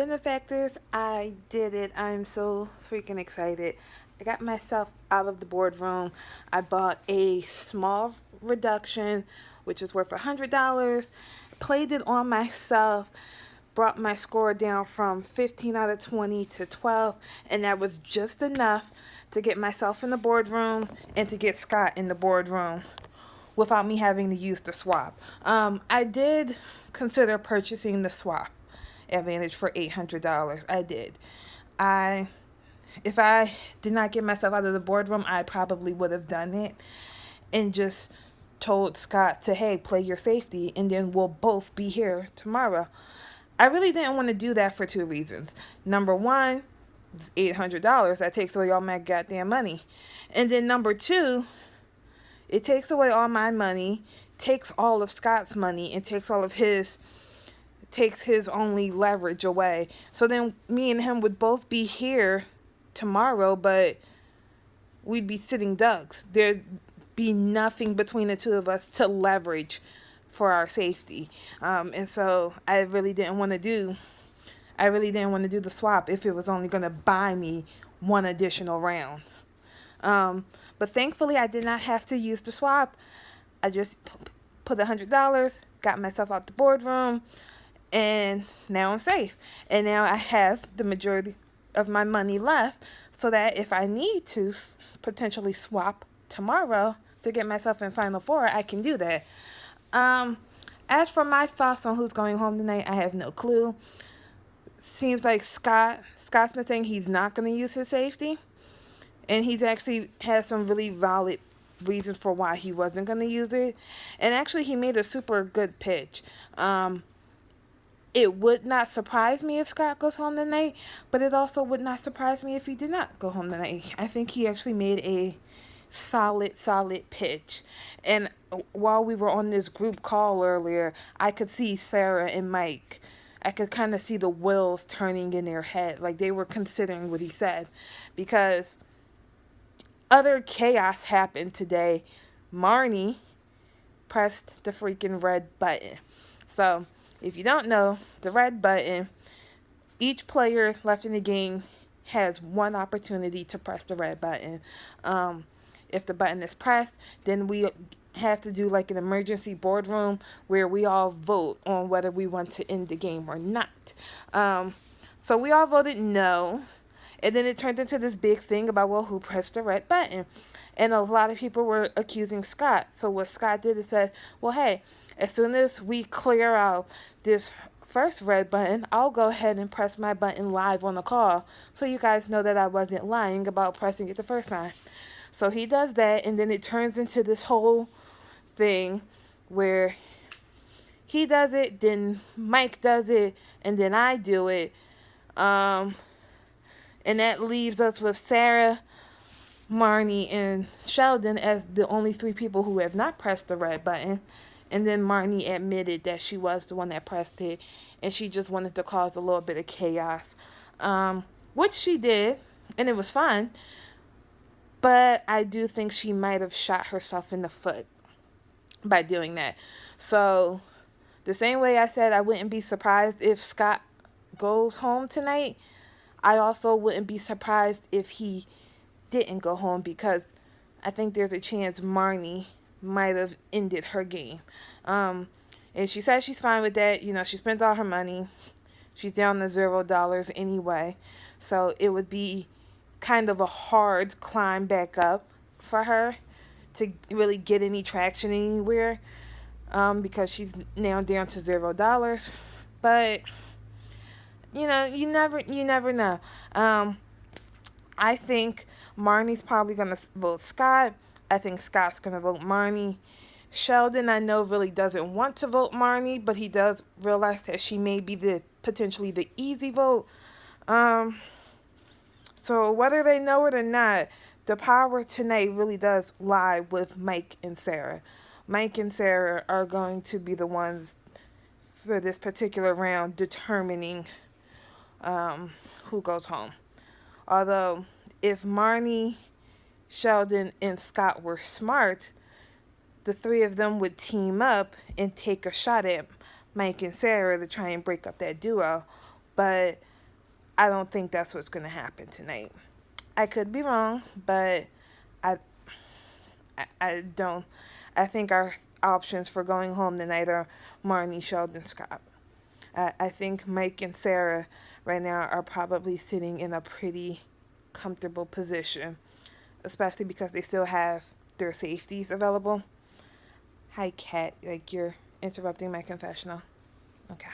Benefactors, I did it. I'm so freaking excited. I got myself out of the boardroom. I bought a small reduction, which is worth $100. Played it on myself, brought my score down from 15 out of 20 to 12, and that was just enough to get myself in the boardroom and to get Scott in the boardroom without me having to use the swap. I did consider purchasing the swap advantage for $800. I did. I If I did not get myself out of the boardroom, I probably would have done it and just told Scott to, hey, play your safety, and then we'll both be here tomorrow. I really didn't want to do that for two reasons. Number one, it's $800. That takes away all my goddamn money. And then number two, it takes away all my money, takes all of Scott's money, and takes his only leverage away. So then me and him would both be here tomorrow, but we'd be sitting ducks. There'd be nothing between the two of us to leverage for our safety. And so I really didn't want to do the swap if it was only going to buy me one additional round. But thankfully, I did not have to use the swap. I just put $100, got myself out the boardroom, and now I'm safe. And now I have the majority of my money left so that if I need to potentially swap tomorrow to get myself in Final Four, I can do that. As for my thoughts on who's going home tonight, I have no clue. Seems like Scott's been saying he's not going to use his safety. And he's actually had some really valid reasons for why he wasn't going to use it. And actually, he made a super good pitch. It would not surprise me if Scott goes home tonight, but it also would not surprise me if he did not go home tonight. I think he actually made a solid pitch. And while we were on this group call earlier, I could see Sarah and Mike. I could kind of see the wheels turning in their head, like they were considering what he said. Because other chaos happened today. Marnie pressed the freaking red button. So, if you don't know, the red button, each player left in the game has one opportunity to press the red button. If the button is pressed, then we have to do like an emergency boardroom where we all vote on whether we want to end the game or not. So we all voted no. And then it turned into this big thing about, well, who pressed the red button? And a lot of people were accusing Scott. So what Scott did is said, well, hey, as soon as we clear out this first red button, I'll go ahead and press my button live on the call so you guys know that I wasn't lying about pressing it the first time. So he does that, and then it turns into this whole thing where he does it, then Mike does it, and then I do it. And that leaves us with Sarah, Marnie, and Sheldon as the only three people who have not pressed the red button. And then Marnie admitted that she was the one that pressed it, and she just wanted to cause a little bit of chaos, which she did, and it was fun. But I do think she might have shot herself in the foot by doing that. So the same way I said I wouldn't be surprised if Scott goes home tonight, I also wouldn't be surprised if he didn't go home, because I think there's a chance Marnie might have ended her game. And she says she's fine with that. You know, she spent all her money. She's down to $0 anyway. So it would be kind of a hard climb back up for her to really get any traction anywhere, because she's now down to $0. But you know, you never know. I think Marnie's probably gonna vote Scott. I think Scott's gonna vote Marnie. Sheldon, I know, really doesn't want to vote Marnie, but he does realize that she may be potentially the easy vote. So whether they know it or not, the power tonight really does lie with Mike and Sarah. Mike and Sarah are going to be the ones for this particular round determining who goes home. Although, if Marnie, Sheldon, and Scott were smart, the three of them would team up and take a shot at Mike and Sarah to try and break up that duo. But I don't think that's what's going to happen tonight. I could be wrong, but I, I don't. I think our options for going home tonight are Marnie, Sheldon, Scott. I think Mike and Sarah right now are probably sitting in a pretty comfortable position, especially because they still have their safeties available. Hi, Kat. Like, you're interrupting my confessional. Okay.